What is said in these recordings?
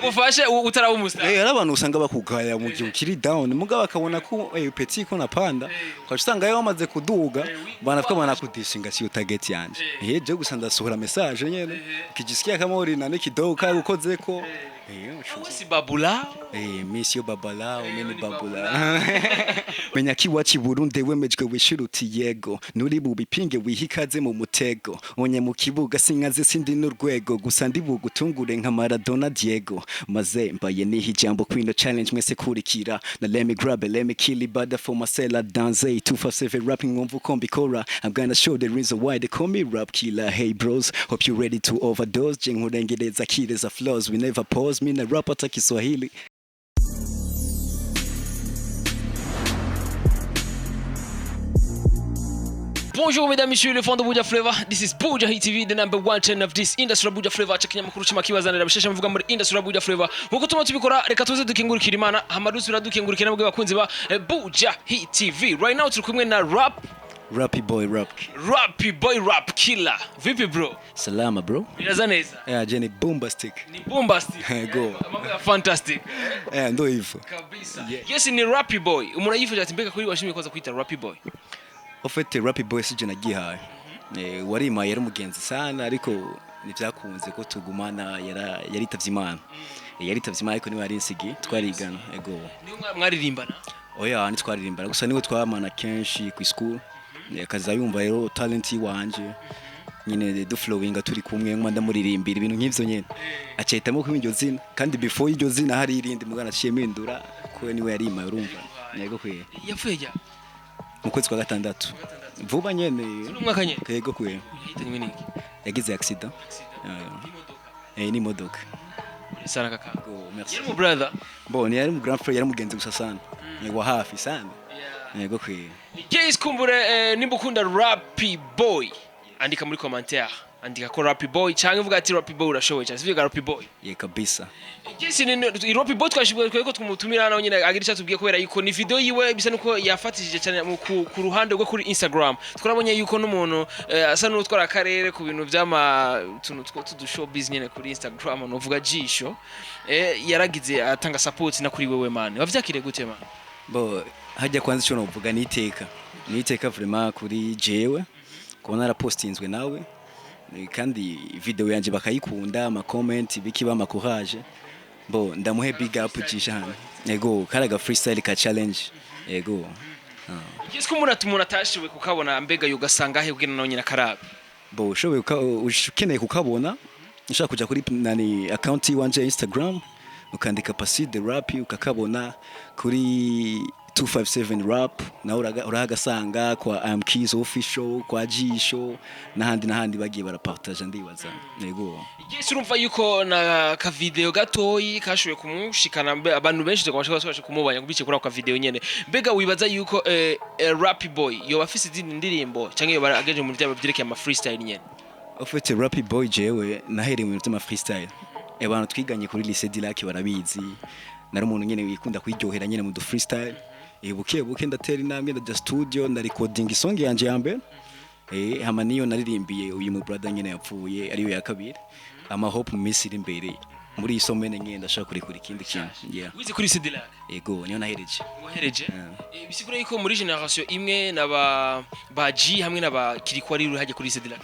ufashe utaraba umustar hari abantu usanga bakugaya mu gihe ukiri down mugabo akabona ko petit ko napanda ukasanga yo bamaze kuduga banafika banakudishinga si target yanje je gusa ndasohora message nyene kijisikia kama uri nane kidogo ka ukoze ko si babula monsieur babala umeni babula menya kiwachi Burundi wemejwe wishiruti yego nuri bubipinge wihikaze mu mutego onye mu kibuga sinkaze sindi n'urwego gusa ndi bugutungure nka Maradona Diego maze mbaye nihi jambo kwino challenge mwese kurikira na let me grab it let me kill it bada for myself dance 257 rapping wumva uko mbikora I'm gonna show the reason why they call me rap killer hey bros hope you ready to overdose je nkurengereza kireza flows we never pause me na rap ata Kiswahili. Bonjour mesdames, messieurs, les fans de Buja Flavor. This is Buja Hit TV, the number one channel of this industry. Buja Flavor cha kinyamakuru cy'amakibazanira bisheshe mvuga muri industry Buja Flavor. Nkuko tuma tubikora reka tuze dukingurikira Imana, hamadusubira dukingurikira nabwo bakunzi ba Buja Hit TV. Right now turi kumwe na Rappy boy rap killer. Vipi bro? Salama bro. Biraza neza. Jenny bombastic. Ni bombastic. Go. Mambo fantastic. Ndo hivyo. Kabisa. Yes ni Rappy boy. Umuntu yifuza ati mbega kuri washimye kwaza kwita Rappy boy. Ofete Rappy boy sije nagihaye. Wari ma yari mugenzi sana ariko nivyakunze ko tugumana yaritavye Imana. Yaritavye Imana ariko ni wari insigi twarigana. Ego. Niyo mwaririmbana. Oya ni twaririmbana gusa niwe twamana kenshi ku school. Kaza yumva rero talent wanje nyine do flowing turi kumwe mwanda muririmbira ibintu nk'ivyo nyene acetamo ko iryo zina kandi before iryo zina hari irindi mugana ciyemindura ko niwe yari ima urumva yego kwiye yapfuye ja mu kwezi kwa gatandatu vuba nyene n'umwaka nyene yego kwiye yahitanywe niki yagize accident ni modoka sana kaka merci yari mu brother bon yari mu grand frère yari mugenzi gusa sana yego hafi sana yego kwiye Guys kumbure nimbukunda Rappy boy andika muri commentaire andika ko Rappy boy cyangwa uvuga ati Rappy boy urashoboye cyane sivyo Rappy boy ye kabisa Guys ni Rappy boy twashibwe ko tumutumira nawe nyine agira icyo tubwiye kubera yuko ni video yiwe bisa nuko yafatishije cyane ku ruhande rwo kuri Instagram twarabonye yuko n'umuntu asa n'utwara akarere ku bintu by'ama tuntu showbiz nyine kuri Instagram novuga jisho yaragize atanga support na kuri wewe man wavyakire gute man bo hajya kwanza cyo novuga niteka vraiment kuri jewe kubona rapostinzwe nawe kandi video yanje bakayikunda ama comment bikiba ama courage bo ndamuhe big up jishana yego karaga freestyle ka challenge yego Yesko umuntu atashiwe kukabona mbega yugasanga he bwina nonyina karabe bo showe ukeneye kukabona nshaka kuja kuri nani account wanje Instagram ukandika Pasi the Rap ukakabona kuri 257 rap na urahagasanga kwa Amkeys official kwa Jisho nahandi bagiye barapartage ndibaza yego Yesu urumva yuko na ka video gatoyi kashuye kumushikana abantu benshi twabasha kumubanya kubice kuri ka video nyene mbega wibaza yuko Rappy boy yo bafise izindi ndirimbo canke yo barageje mu byabo byerekeye ama freestyle nyene ofete Rappy boy jewe nahereye mu byama freestyle abantu twiganye kuri lycée Dilaki barabizi nari umuntu nyene wikunda kwiryohera nyene mu du freestyle buke ndatera intambwe ndaja studio na recording song yanje yambe hama niyo naririmbiye uyu mu brother nyene yapfuye ariyo ya kabiri ama hope mu misiri imbere muri isomene nyene ndashaka kuri ikindi kintu wize kuri Sidila yego niyo nahereje bisigura yuko muri generation imwe ba G hamwe n'aba Kiriko ari ruhaje kuri Sidila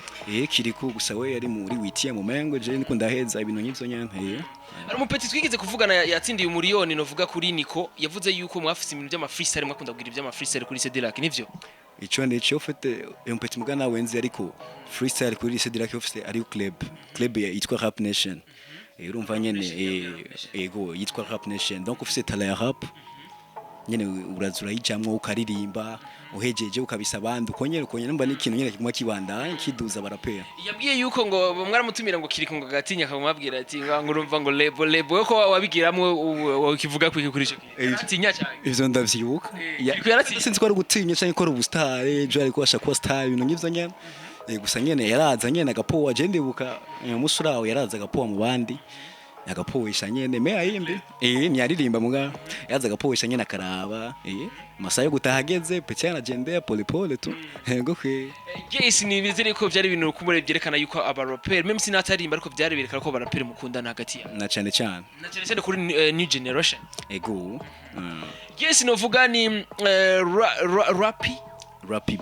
Kiriko gusa we yari muri witiya mu mengo je niko ndaheza ibintu nk'ivyo nyene ari umupeti twigeze kuvugana yatsindiye umuriyoni novuga kuri Niko yavuze yuko mwafise ibintu by'ama freestyle mwakunda kugira iby'ama freestyle kuri Sidila nivyo ico nico ufite umupeti mugana wenzi ariko freestyle kuri Sidila office ari club yitwa Rap Nation urumva nyene yego yitwa Rap Nation donc ufite tala ya rap nyene urazura yijamwe ukaririmba uhejeje ukabisa abandi ukonyene numva n'ikintu nyene kimwe kibanda kiduza barapera yabwiye yuko ngo mwaramutumira ngo Kiriko ngo gatinya akamubwira ati ngo urumva ngo lebo ko wabigiramwe ukivuga kuri cyo atinya cyane ivyo ndavyibuka sinzi ko ari gutinya cyane ko ari ubustar ejo ariko ashaka star ibintu nk'ivyo nyene gusa nyene yaraza nyene agapowa je ndibuka umusurawo yaraza agapowa mu bandi agapoesha nyene me ayimbi ntiyaririmba muga yaza agapoesha nyene akaraba masayo gutahageze pete yanagende pole pole tu yego kwe yes ni bizere ko byari ibintu kumure byerekana yuko aba rapper même sinatarimba ariko byari berekana ko aba rapper mukundana hagati ya na cyane kuri new generation ego yes novuga ni Rappy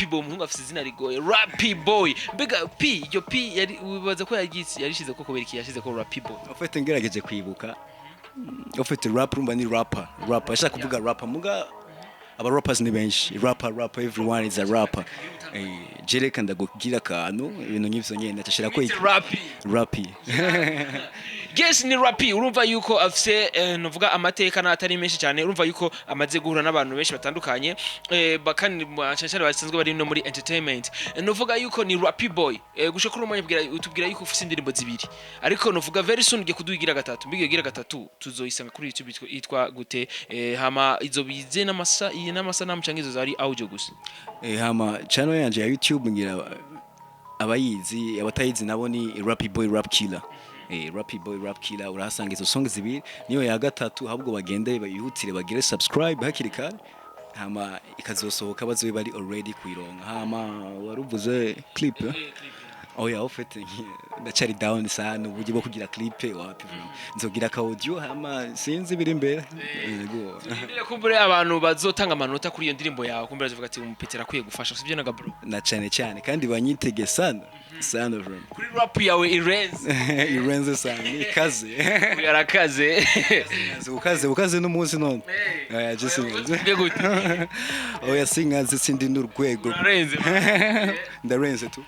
boy muhungu afite izina rigoye Rappy boy mbega p iryo p yari wibaza ko yarishize ko kubera iki yashize ko Rappy boy ufite ngerageje kwibuka ufite rap rumba ni rapper ashaka kuvuga rapper muga aba rappers ni benshi rapper everyone is a rapper jereka ndagugira kantu ibintu nk'ivyo nyene atashira ko Rappy yes ni Rappy urumva yuko afise novuga amateka natari menshi cyane urumva yuko amaze guhura n'abantu benshi batandukanye bakani bashashara basanzwe bari no muri entertainment novuga yuko ni Rappy boy gushaka umanye utubwira yuko ufise indirimbo zibiri ariko novuga very soon ugiye kudugira gatatu mbigiye gatatu tuzoyisanga kuri YouTube yitwa gute hama izo bize n'amasanamu cyangwa izo zari audio gusa hama channel yanje ya YouTube ngira abayizi abatayizi nabo ni Rappy boy rap killer Rappy boy rap killer urahasanga izo song zibiri niyo ya gatatu ahubwo bagende bayihutire bagire subscribe hakiri kare hama ikazosohoka bazobe bari already kuironga hama waruvuze clip oya ufite ndacari down sana uburyo bwo kugira clip wapi nzogira ka audio hama sinzi biri imbere yego kumbure abantu bazotanga amanota kuri iyo ndirimbo yawe kumbure bavuga ati umupetera kwiye gufasha sivyo naga bro na cyane kandi banyitege sana bro kuri rap yawe irenze sana ikaze yarakaze ukaze n'umunsi none just oya singaze sindi n'urwego ndarenze tu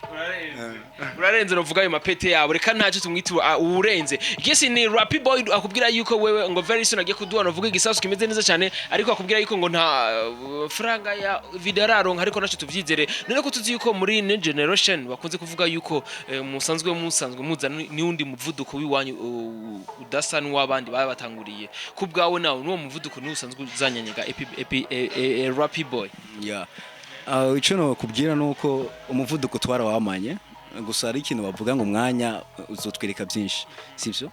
urarenze novuga ayo mapete yawe reka ntacyo tumwitira urenze yes ni Rappy boy akubwira yuko wewe ngo very soon agiye kuduha novuga igisasu kimeze neza cyane ariko akubwira yuko ngo nta franga ya video raronka ariko naco tuvyizere none ko tuzi yuko muri new generation bakunze kuvuga yuko musanzwe muza ni undi muvuduko wiwanyu udasa n'wabandi baba batanguriye kubgawe nawe n'uwo muvuduko ni usanzwe uzanyanyega Rappy boy icyo no kubwira nuko umuvuduko twarawamanye gusa ari ikintu bavuga ngo umwanya uzotwereka byinshi sivyo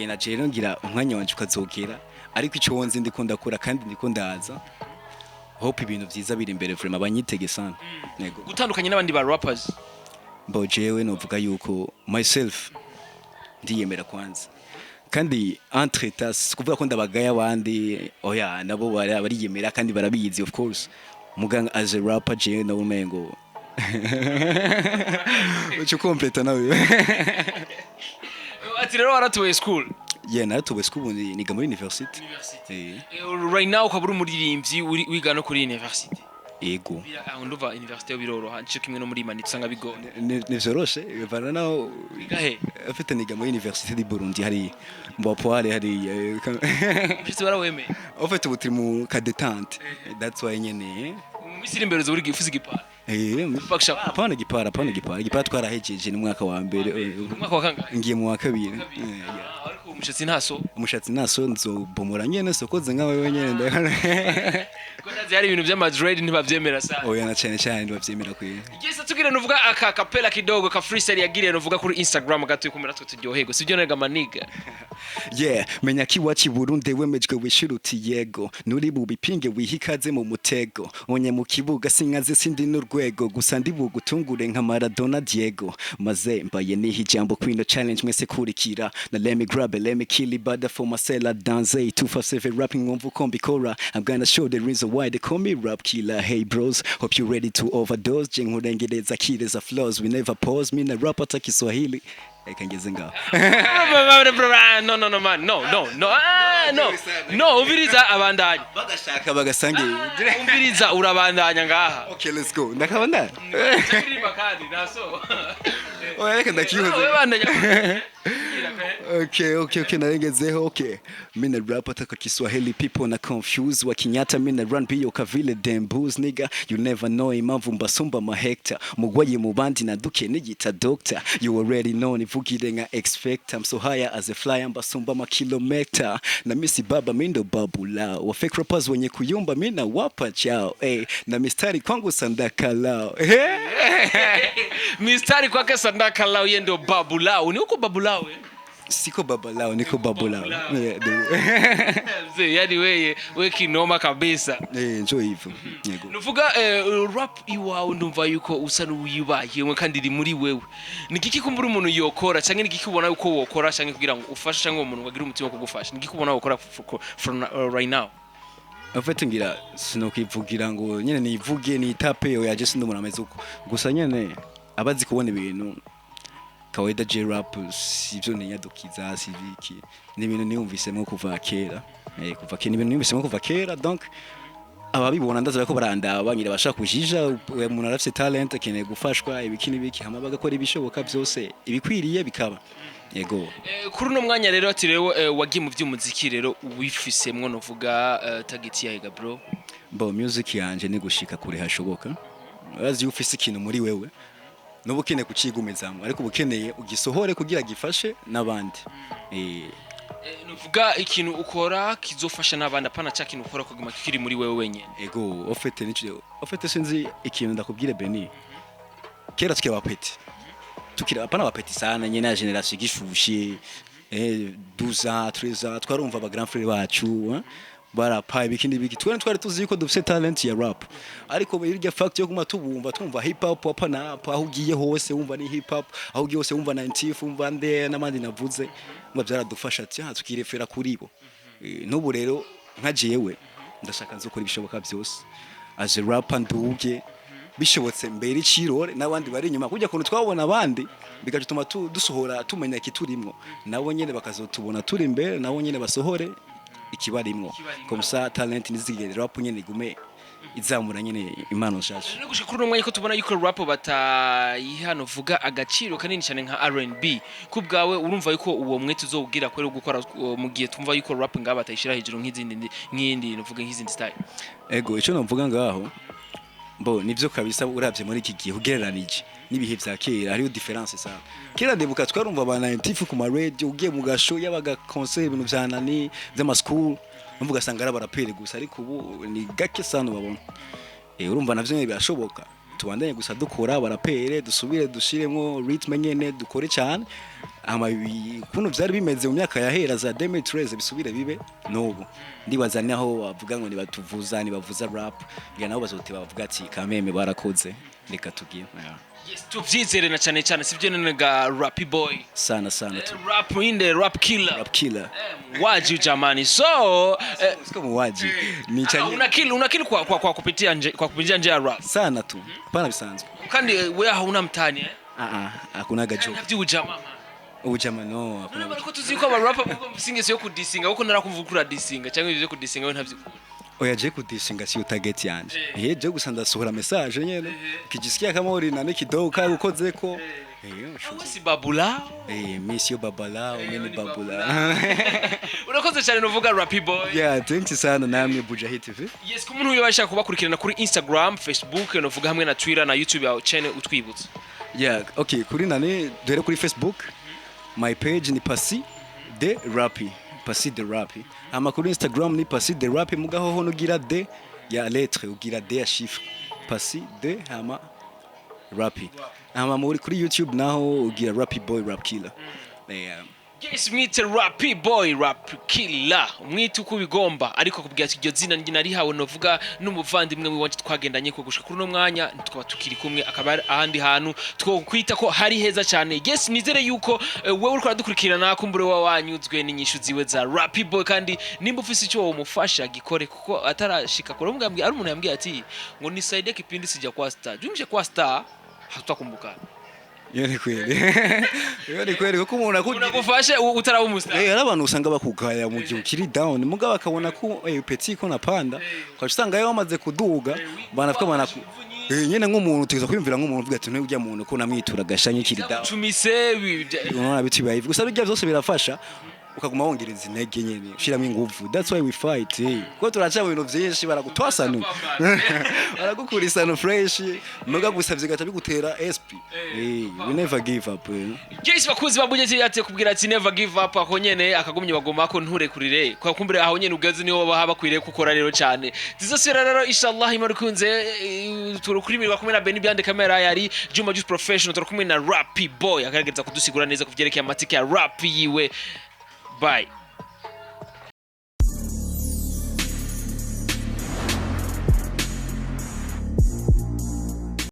na rero ngira umwanya wanje ukazogera ariko icyo wonze ndikunda kura kandi ndikundaza hope ibintu byiza biri imbere vraiment abanyitege sana yego gutandukanye n'abandi ba rappers bo jewe novuga yuko myself ndiyemera kwanza kandi entre tas kuvuga ko ndabagaya abandi oya nabo bariyemera kandi barabizi of course muganga as a rapper jewe na umengo uco complete nawe ati rero waratuwe school naratuwe school niga muri university right now ukaba uri umuririmbyi wiga no kuri university ego ndumva university yo biroroha cyo kimwe no muri mani tusanga bigo nivyoroshe bivana naho gahe afite niga muri university di Burundi hari mbapoare hari bise baraweme afite ubutiri mu kadetante that's why nyene misiri imbere zo uri gifuza gipara apana gipara twarahejeje ni mwaka wa mbere mwaka wa kangahe ngiye mu wa kabiri ariko umushatsi naso nzobomora nyene sokoze nkawe wenyene ndakana ko ndazi hari ibintu bya Madrid ntibavyemera sana oya na cyane ntibavyemera kwiye igeze tugire nuvuga aka kapela kidogo ka freestyle yagiriye nuvuga kuri Instagram gatuye kumera twe turyohego sivyo nega maniga menya kiwachi Burundi wemejwe wishuruti yego nuri bubipinge wihikaze mu mutego onye mu kibuga singaze sindi n'urwego gusa ndi bugutungure nka Maradona Diego maze mbaye ni hijambo kwino challenge mwese kurikira na let me grab it let me kill it but for myself dance 257 rapping on vukombikora I'm gonna show the reason why they call me rap killer hey bros hope you ready to overdose jengurengereza kireza flows we never pause me na rap attack Kiswahili ekangeze ngaho no man no ubiriza abandanya bagashaka bagasange ubiriza urabandanya ngaha okay let's go ndakabanda cyangwa kandi naso oya reka ndakihuze okay narengezeho okay mina rap ataka Kiswahili people na confuse wakinyata mina run biyo kavile dembuz nigga you never know impamvu mbasumba mahekta mugwaye mu bandi na duke nigita doctor you already know nivugire nka expect I'm so higher as a fly mbasumba ma kilometer na misi baba mindo babula wa fake rappers wenye kuyumba mina wapa chao na mistari kwangu sandakalao mistari kwake sandakalao yendo babulao ni uko babulao siko babalao niko babulao Mzee, yani we kinoma kabisa. njo hivyo yego Nuvuga rap iwawe ndumva yuko usa n'uyibaye kandi iri muri wewe. Nigiki kumbura umuntu yokora canke nigiki ubona uko wokora canke kugira ngo ufashe canke umuntu wagira umutima wo kugufasha. Nigiki ubona wokora from right now? afite ngira sinokivugira ngo nyene nivuge ni tape yo yaje sindumura ameze uko gusa nyene abazi kubona ibintu kawaida J-rap sivyo ninyadukiza siviki ni ibintu niyumvisemo kuva kera kuva kera ibintu niyumvisemo kuva kera donc ababibona ndaza ko barandaba ngira bashaka kujija umuntu arafite talent akeneye gufashwa ibikini biki hama bagakora ibishoboka byose ibikwiriye bikaba yego kuri uno mwanya rero ati rero wagiye mu by'umuziki rero wifisemwo novuga target yawe bro bo music yanje ni gushika kure hashoboka urazi ufise ikintu muri wewe nubu ukeneye kucigumizamo ariko ubukeneye ugisohore kugira gifashe n'abandi nuvuga ikintu ukora kizofasha n'abandi apana cha kintu ukora kuguma kiri muri wewe wenyene ego ofete sinzi ikintu ndakubwire Beni kera tukiri abapeti tukiri apana abapeti sana nyene na generation gishushe 12 ans 13 ans twarumva aba grand frère bacu barapa ibikindi biki twari tuzi yuko dufite talent ya rap ariko birya fact yo kuma tubumva twumva hip hop apana aho ugiye hose wumva ni hip hop aho ugiye hose wumva 90 wumva nde n'amandi navuze ngo byaradufasha ati tukirefera kuri bo n'ubu rero nka jewe ndashaka nzokora ibishoboka byose as a rapper nduge bishobotse mbere ikirore n'abandi bari inyuma kujya kuntu twabona abandi bigatuma dusohora tumenya kiturimwo nabo nyene bakazotubona turi imbere nabo nyene basohore ikibarimwo komsa talent nizigere rap nyene gume izamura nyene impano nshasha no gushika kuri umwanya ko tubona yuko rap batayihano vuga agaciro kanini cyane nka R&B kubgawe urumva yuko uwo mwete uzobwira ko gukora mu gihe tumva yuko rap ngaba batayishira hejuru nk'izindi novuga nk'izindi style ego ico novuga ngaho bo nivyo kabisa uravye muri iki gihe ugereranije nibihe vya kera hariyo difference sana kera ndebuka twarumva abana ntifu ku ma radio ugiye mu gasho yabaga concert ibintu vyanani z'ama school mvuga sanga arabarapere gusa ariko ubu ni gake sana babona urumva navyo birashoboka tubandanye gusa dukora abarapere dusubire dushiremo rhythm nyene dukore cyane ama kuno vyari bimeze mu myaka yahera za 2013 bisubire bibe n'ubu ndibaza naho bavuga ngo nibatuvuza nibavuza rap ngira naho bazote bavuga ati kameme barakoze reka tugiye yes tuvyizere na cyane cyane sivyo nega rap boy sana tu rap in the rap killer waji jamani so siko muwaji ni cyane una kill kwa kupitia nje ya rap sana tu pana bisanzwe kandi wewe hauna mtani hakuna gajo navyo ujama ujama no hakuna bariko tuziko aba rapper kuko msinge yo kudisinga uko narakumvukura disinga cyangwa ivyo kudisinga we ntavyo oya je kudisinga si target yanje je gusa ndasohora message nyene kijisikia kama uri na kidogo ka ukozeko si babula monsieur babala mimi babula urakoze cyane novuga rap boy thank you sana namwe Bujahi TV yes ku muntu uyo bashaka kubakurikirana kuri Instagram Facebook novuga hamwe na Twitter na YouTube ya channel utwibutse okay kuri nane dore kuri Facebook my page ni Pasi de Rapi Pasi de Rapi ama kuri Instagram ni Pasi de Rapi mugaho hono gira de ya lettre ugira de ya chiffre Pasi de ama Rapi ama muri kuri YouTube naho ugira Rapi Boy Rap Killer yes meet Rapi Boy Rap Killer umwita uko bigomba ariko kubwira ati iryo zina njye nari hawe novuga n'umuvandimwe wanje twagendanye ko gushika kuri no mwanya tukaba tukiri kumwe akaba ahandi hantu twokwita ko hari heza cyane yes nizere yuko wewe uriko radukurikirana kumbure wa wanyuzwe n'inyishu ziwe za Rapi Boy kandi nimba ufise icyo womufasha gikore kuko atarashika kure umugambye ari umuntu yambwiye ati ngo nisaidie kipindi sija kwa star jumshe kwa star hatutakumbukana Yoni kweli kuko umuntu unagufashe utaraba umustar arabantu usanga bakugaya mu gihe ukiri down mugabo akabona ko petit ko napanda kwashanga yo bamaze kuduga banafika banaku nyene nk'umuntu tuza kwimvira nk'umuntu uvuga ati ntujya muntu ko namwitura gashanye kiri down tumise unona biti bayivi gusa bijya byose birafasha ukaguma wongereza intege nyene ushiramo ingufu. That's why we fight. Kuko turaca mu bintu vyinshi baragutwasana baragukurisana fresh muga gusavye gata bigutera SP. We never give up. Jesi bakuzi babujye ati kubwira ati never give up ako nyene akagumye bagoma ko nture kurire kwa kumbure aho nyene ugeze niho baba bakwiriye gukora rero cyane. Zizosira rero inshallah imarukunze turukurimirwa kumwe na Benny Behind the camera yari Juma Juice Professional turakumwe na Rappy Boy akagerageza kudusigura neza kuvyerekeye amatike ya rap yiwe. Bye.